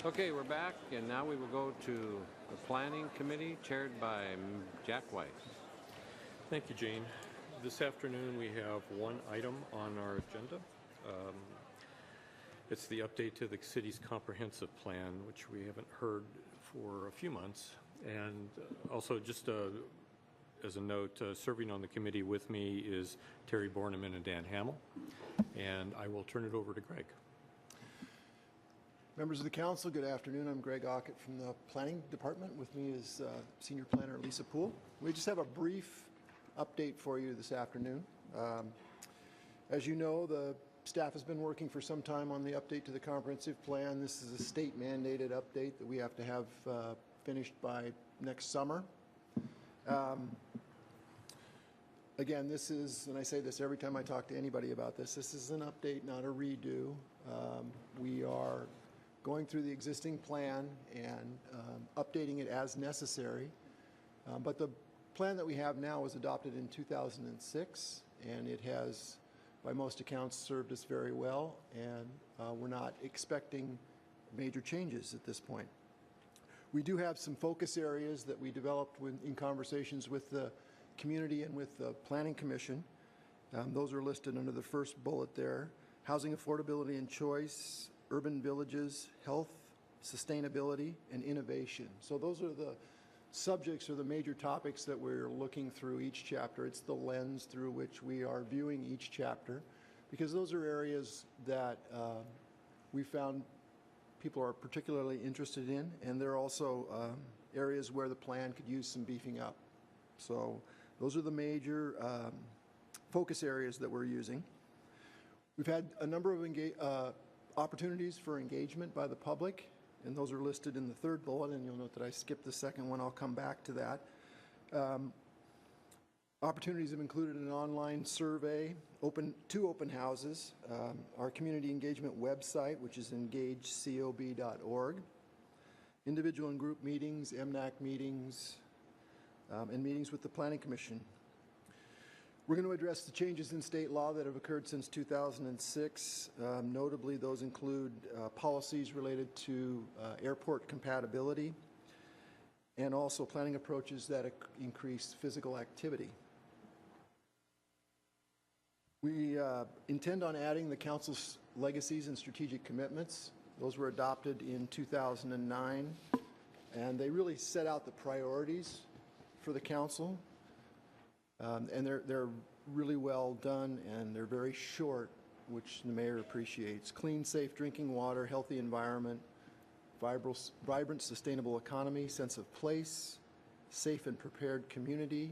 Okay, we're back, and now we will go to the Planning Committee, chaired by Jack Weiss. Thank you, Gene. This afternoon we have one item on our agenda. It's the update to the city's comprehensive plan, which we haven't heard for a few months. And also, just as a note, serving on the committee with me is Terry Borneman and Dan Hamill. And I will turn it over to Greg. Members of the council, good afternoon. I'm Greg Ockett from the Planning Department. With me is Senior Planner Lisa Poole. We just have a brief update for you this afternoon. As you know, the staff has been working for some time on the update to the comprehensive plan. This is a state-mandated update that we have to have finished by next summer. Again, this is, and I say this every time I talk to anybody about this, this is an update, not a redo. We are going through the existing plan and updating it as necessary. But the plan that we have now was adopted in 2006, and it has, by most accounts, served us very well, and we're not expecting major changes at this point. We do have some focus areas that we developed in conversations with the community and with the Planning Commission. Those are listed under the first bullet there. Housing affordability and choice, urban villages, health, sustainability, and innovation. So those are the subjects or the major topics that we're looking through each chapter. It's the lens through which we are viewing each chapter, because those are areas that we found people are particularly interested in, and they're also areas where the plan could use some beefing up. So those are the major focus areas that we're using. We've had a number of opportunities for engagement by the public, and those are listed in the third bullet, and you'll note that I skipped the second one. I'll come back to that. Opportunities have included an online survey, two open houses, our community engagement website, which is engagecob.org, individual and group meetings, MNAC meetings, and meetings with the Planning Commission. We're going to address the changes in state law that have occurred since 2006. Notably, those include policies related to airport compatibility and also planning approaches that increase physical activity. We intend on adding the Council's legacies and strategic commitments. Those were adopted in 2009, and they really set out the priorities for the Council. And they're really well done, and they're very short, which the Mayor appreciates. Clean, safe drinking water, healthy environment, vibrant, sustainable economy, sense of place, safe and prepared community,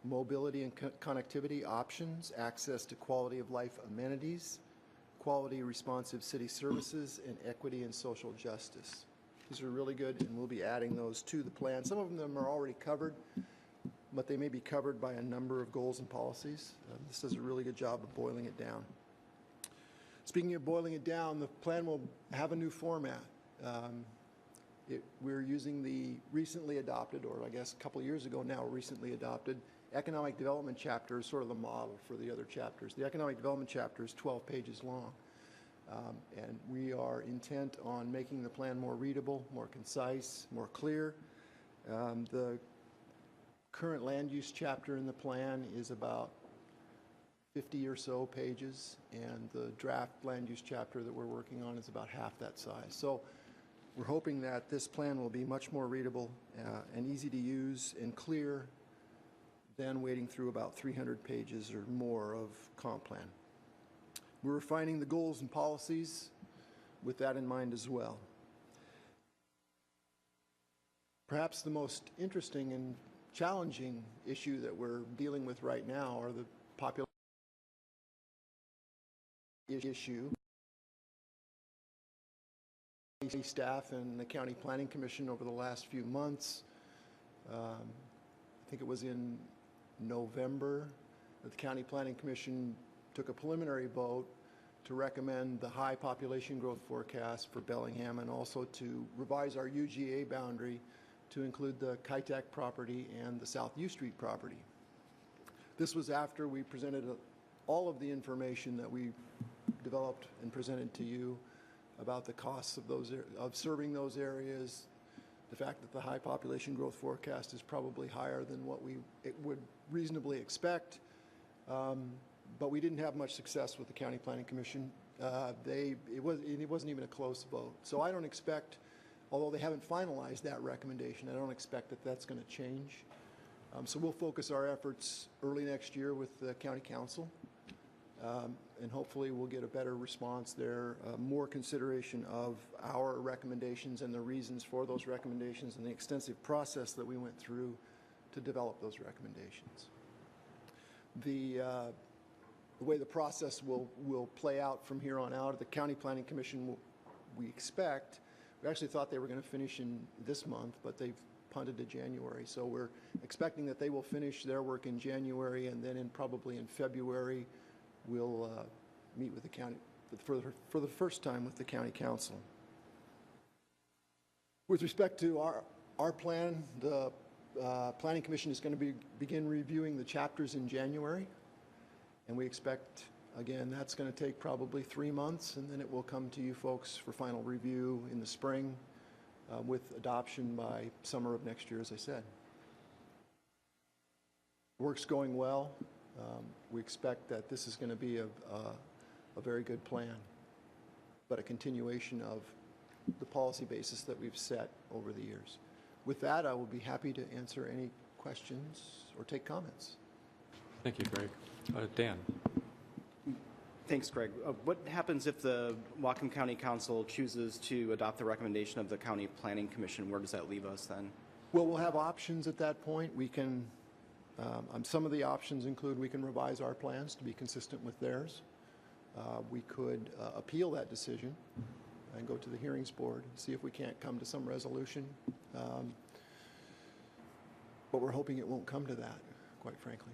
mobility and connectivity options, access to quality of life amenities, quality responsive city services, and equity and social justice. These are really good, and we'll be adding those to the plan. Some of them are already covered, but they may be covered by a number of goals and policies. This does a really good job of boiling it down. Speaking of boiling it down, the plan will have a new format. We're using the recently adopted, or I guess a couple of years ago now, recently adopted economic development chapter is sort of the model for the other chapters. The economic development chapter is 12 pages long. And we are intent on making the plan more readable, more concise, more clear. The current land use chapter in the plan is about 50 or so pages, and the draft land use chapter that we're working on is about half that size. So we're hoping that this plan will be much more readable and easy to use and clear than wading through about 300 pages or more of comp plan. We're refining the goals and policies with that in mind as well. Perhaps the most interesting and challenging issue that we're dealing with right now are the population issue. Staff and the County Planning Commission over the last few months, I think it was in November, that the County Planning Commission took a preliminary vote to recommend the high population growth forecast for Bellingham, and also to revise our UGA boundary to include the Kitech property and the South U Street property. This was after we presented all of the information that we developed and presented to you about the costs of of serving those areas, the fact that the high population growth forecast is probably higher than what it would reasonably expect. But we didn't have much success with the County Planning Commission. It wasn't even a close vote. So I don't expect, although they haven't finalized that recommendation, I don't expect that that's going to change. So we'll focus our efforts early next year with the County Council, and hopefully we'll get a better response there, more consideration of our recommendations and the reasons for those recommendations and the extensive process that we went through to develop those recommendations. The way the process will play out from here on out at the County Planning Commission, we actually thought they were going to finish in this month, but they've punted to January. So we're expecting that they will finish their work in January, and then probably in February, we'll meet with the county for the first time with the County Council. With respect to our plan, the Planning Commission is going to begin reviewing the chapters in January, and we expect, again, that's going to take probably 3 months, and then it will come to you folks for final review in the spring, with adoption by summer of next year, as I said. Work's going well. We expect that this is going to be a very good plan, but a continuation of the policy basis that we've set over the years. With that, I will be happy to answer any questions or take comments. Thank you, Greg. Dan. Thanks, Greg. What happens if the Whatcom County Council chooses to adopt the recommendation of the County Planning Commission? Where does that leave us then? Well, we'll have options at that point. We can, some of the options include we can revise our plans to be consistent with theirs. We could appeal that decision and go to the hearings board and see if we can't come to some resolution. But we're hoping it won't come to that, quite frankly.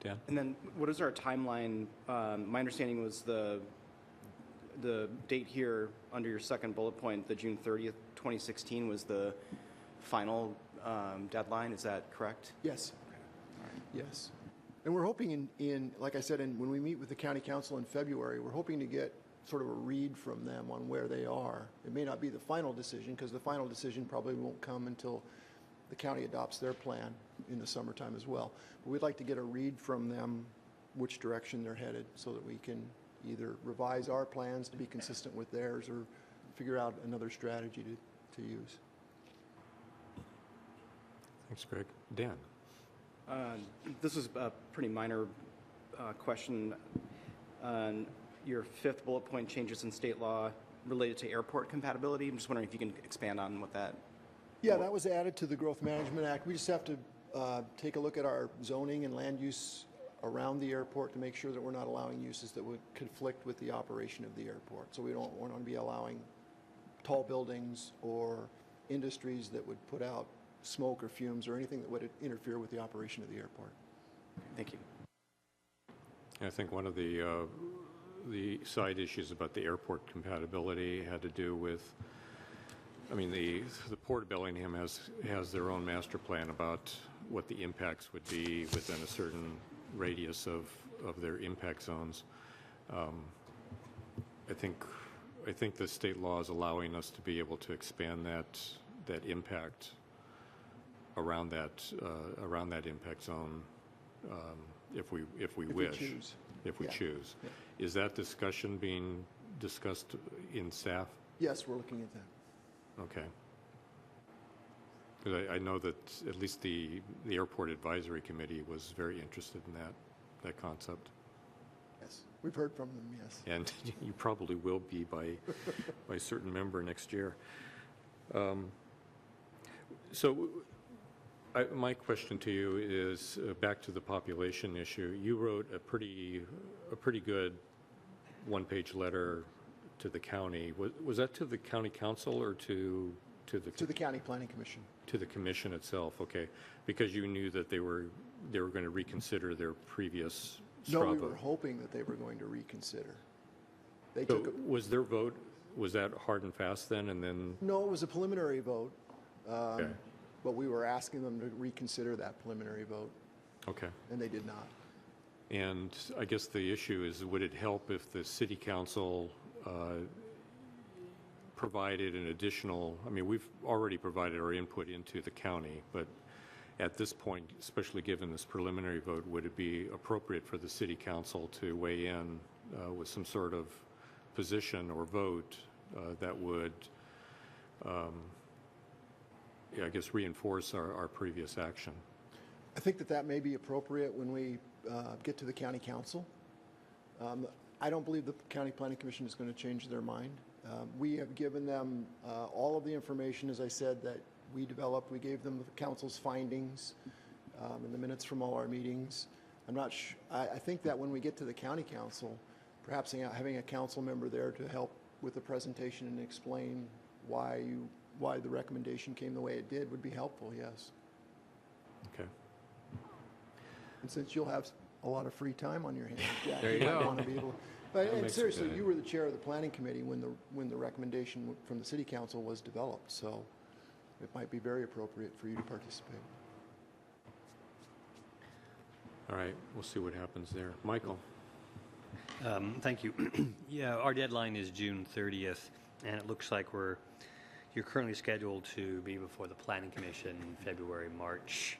Dan? And then what is our timeline? My understanding was the date here under your second bullet point, the June 30th, 2016 was the final deadline. Is that correct? Yes. Okay. All right. Yes. And we're hoping like I said, when we meet with the County Council in February, we're hoping to get sort of a read from them on where they are. It may not be the final decision, because the final decision probably won't come until the county adopts their plan in the summertime as well. But we'd like to get a read from them which direction they're headed, so that we can either revise our plans to be consistent with theirs or figure out another strategy to use. Thanks, Greg. Dan? This is a pretty minor question. Your fifth bullet point, changes in state law related to airport compatibility. I'm just wondering if you can expand on what that... Yeah, that was added to the Growth Management Act. We just have to take a look at our zoning and land use around the airport to make sure that we're not allowing uses that would conflict with the operation of the airport. So we don't want to be allowing tall buildings or industries that would put out smoke or fumes or anything that would interfere with the operation of the airport. Thank you. I think one of the side issues about the airport compatibility had to do with, I mean, the Port of Bellingham has their own master plan about what the impacts would be within a certain radius of their impact zones. I think the state law is allowing us to be able to expand that impact around that impact zone if we wish. If we choose. Yeah. Is that discussion being discussed in staff? Yes, we're looking at that. Okay. Because I know that at least the Airport Advisory Committee was very interested in that concept. Yes, we've heard from them, yes. And you probably will be by a certain member next year. My question to you is back to the population issue. You wrote a pretty good one-page letter to the county. Was that to the county council or to the County Planning Commission? To the commission itself, okay, because you knew that they were going to reconsider their previous straw vote. No, we were hoping that they were going to reconsider. Was their vote, was that hard and fast then, and then? No, it was a preliminary vote. Okay. But we were asking them to reconsider that preliminary vote. Okay. And they did not. And I guess the issue is, would it help if the city council provided an additional, I mean, we've already provided our input into the county, but at this point, especially given this preliminary vote, would it be appropriate for the city council to weigh in with some sort of position or vote that would, I guess, reinforce our previous action? I think that may be appropriate when we get to the county council. I don't believe the County Planning Commission is going to change their mind. We have given them all of the information, as I said, that we developed. We gave them the council's findings in the minutes from all our meetings. I think that when we get to the county council, perhaps having a council member there to help with the presentation and explain why the recommendation came the way it did would be helpful, yes. Okay. And since you'll have a lot of free time on your hands, Jack, There you might go. want to be able. But and makes it seriously, good. you were the chair of the planning committee when the recommendation from the city council was developed, so it might be very appropriate for you to participate. All right, we'll see what happens there. Michael? Thank you. Yeah, our deadline is June 30th, and it looks like you're currently scheduled to be before the Planning Commission in February, March,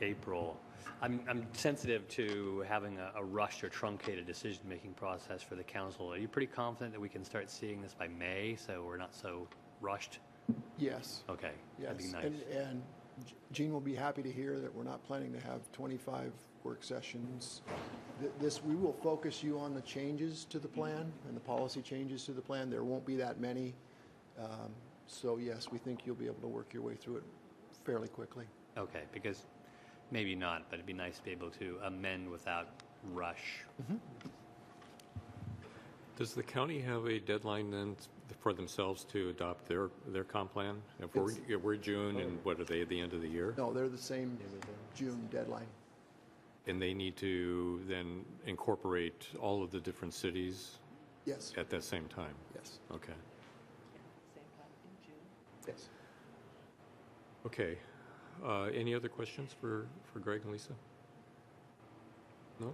April. I'm sensitive to having a rushed or truncated decision-making process for the council. Are you pretty confident that we can start seeing this by May, so we're not so rushed? Yes. Okay, Yes. that'd be nice. And Gene will be happy to hear that we're not planning to have 25 work sessions. We will focus you on the changes to the plan and the policy changes to the plan. There won't be that many. So yes, we think you'll be able to work your way through it fairly quickly. Okay, because maybe not, but it'd be nice to be able to amend without rush. Does the county have a deadline then for themselves to adopt their comp plan? If we're June, and what are they, at the end of the year? No, they're the same June deadline. And they need to then incorporate all of the different cities Yes. at that same time? Yes. Okay. Same time in June. Yes. Okay. Any other questions for Greg and Lisa? No?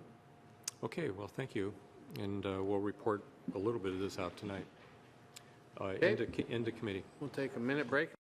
Okay, well, thank you. And we'll report a little bit of this out tonight. End of committee. We'll take a minute break.